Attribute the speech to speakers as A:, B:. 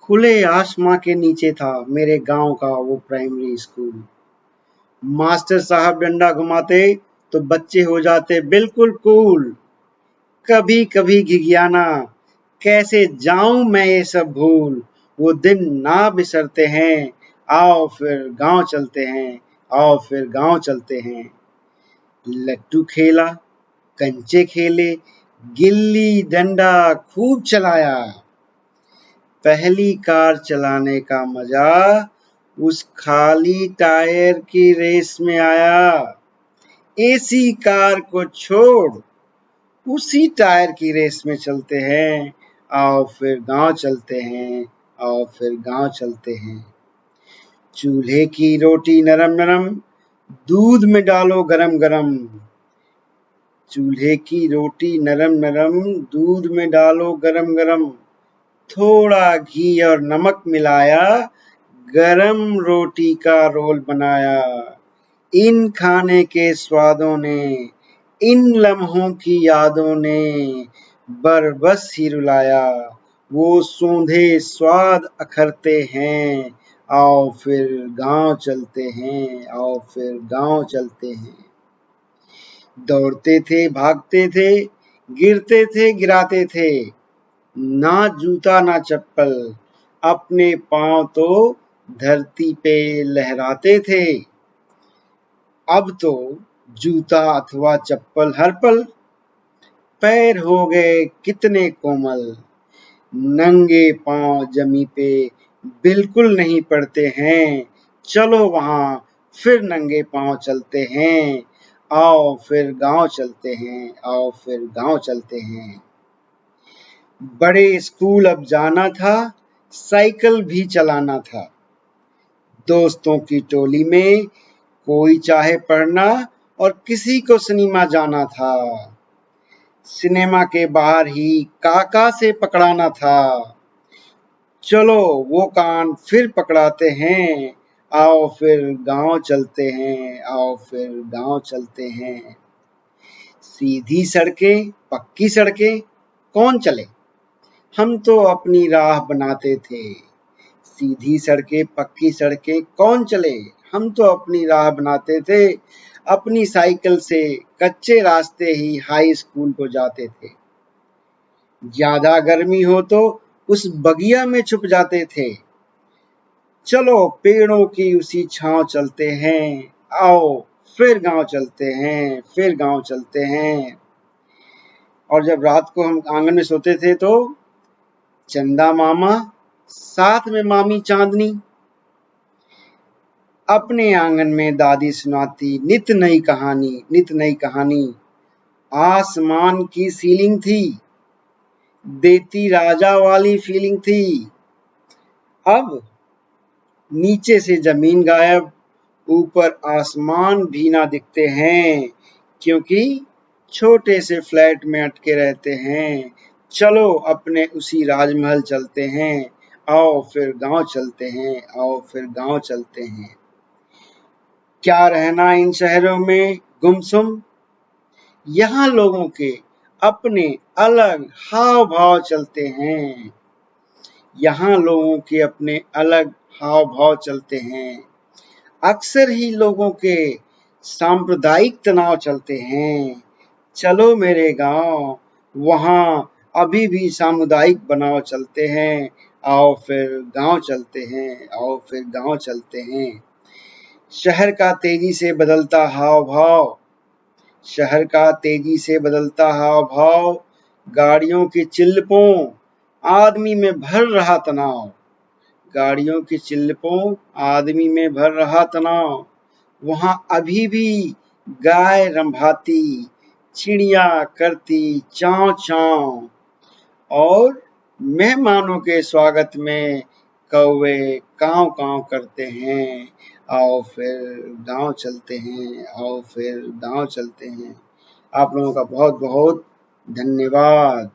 A: खुले आसमां के नीचे था मेरे गांव का वो प्राइमरी स्कूल। मास्टर साहब डंडा घुमाते तो बच्चे हो जाते बिल्कुल कूल। कभी कभी घिघियाना, कैसे जाऊं मैं ये सब भूल। वो दिन ना बिसरते हैं, आओ फिर गांव चलते हैं, आओ फिर गांव चलते हैं। लट्टू खेला, कंचे खेले, गिल्ली डंडा खूब चलाया। पहली कार चलाने का मजा उस खाली टायर की रेस में आया। एसी कार को छोड़ उसी टायर की रेस में चलते हैं, आओ फिर गांव चलते हैं, आओ फिर गांव चलते हैं। चूल्हे की रोटी नरम नरम, दूध में डालो गरम गरम। चूल्हे की रोटी नरम नरम, दूध में डालो गरम गरम। थोड़ा घी और नमक मिलाया, गरम रोटी का रोल बनाया। इन खाने के स्वादों ने, इन लम्हों की यादों ने बरबस ही रुलाया। वो सोंधे स्वाद अखरते हैं, आओ फिर गांव चलते हैं, आओ फिर गांव चलते हैं। दौड़ते थे, भागते थे, गिरते थे, गिराते थे। ना जूता ना चप्पल, अपने पांव तो धरती पे लहराते थे। अब तो जूता अथवा चप्पल हर पल, पैर हो गए कितने कोमल। नंगे पांव जमी पे बिल्कुल नहीं पड़ते हैं। चलो वहां फिर नंगे पांव चलते हैं, आओ फिर गांव चलते हैं, आओ फिर गांव चलते हैं। बड़े स्कूल अब जाना था, साइकिल भी चलाना था। दोस्तों की टोली में कोई चाहे पढ़ना और किसी को सिनेमा जाना था। सिनेमा के बाहर ही काका से पकड़ाना था। चलो वो कान फिर पकड़ाते हैं, आओ फिर गांव चलते हैं, आओ फिर गांव चलते हैं। सीधी सड़कें पक्की सड़कें कौन चले, हम तो अपनी राह बनाते थे। सीधी सड़कें पक्की सड़कें कौन चले, हम तो अपनी राह बनाते थे। अपनी साइकिल से कच्चे रास्ते ही हाई स्कूल को जाते थे। ज्यादा गर्मी हो तो उस बगिया में छुप जाते थे। चलो पेड़ों की उसी छांव चलते हैं, आओ फिर गांव चलते हैं, फिर गांव चलते हैं। और जब रात को हम आंगन में सोते थे तो चंदा मामा साथ में मामी चांदनी, अपने आंगन में दादी सुनाती नित नई कहानी, नित नई कहानी। आसमान की सीलिंग थी, देती राजा वाली फीलिंग थी। अब नीचे से जमीन गायब, ऊपर आसमान भी ना दिखते हैं, क्योंकि छोटे से फ्लैट में अटके रहते हैं। चलो अपने उसी राजमहल चलते हैं, आओ फिर गांव चलते हैं, आओ फिर गांव चलते हैं। क्या रहना इन शहरों में गुमसुम, यहाँ लोगों के अपने अलग हाव भाव चलते हैं। यहाँ लोगों के अपने अलग हाव भाव चलते हैं। अक्सर ही लोगों के सांप्रदायिक तनाव चलते हैं। चलो मेरे गांव, वहाँ अभी भी सामुदायिक बनाव चलते हैं, आओ फिर गांव चलते हैं, आओ फिर गांव चलते हैं। शहर का तेजी से बदलता हाव भाव, शहर का तेजी से बदलता हाव भाव, गाड़ियों की चिल्लपों आदमी में भर रहा तनाव। गाड़ियों की चिल्लपों आदमी में भर रहा तनाव। वहां अभी भी गाय रंभाती, चिड़िया करती चाव चाव, और मेहमानों के स्वागत में कौवे काव काव करते हैं। आओ फिर गांव चलते हैं, आओ फिर गांव चलते हैं। आप लोगों का बहुत बहुत धन्यवाद।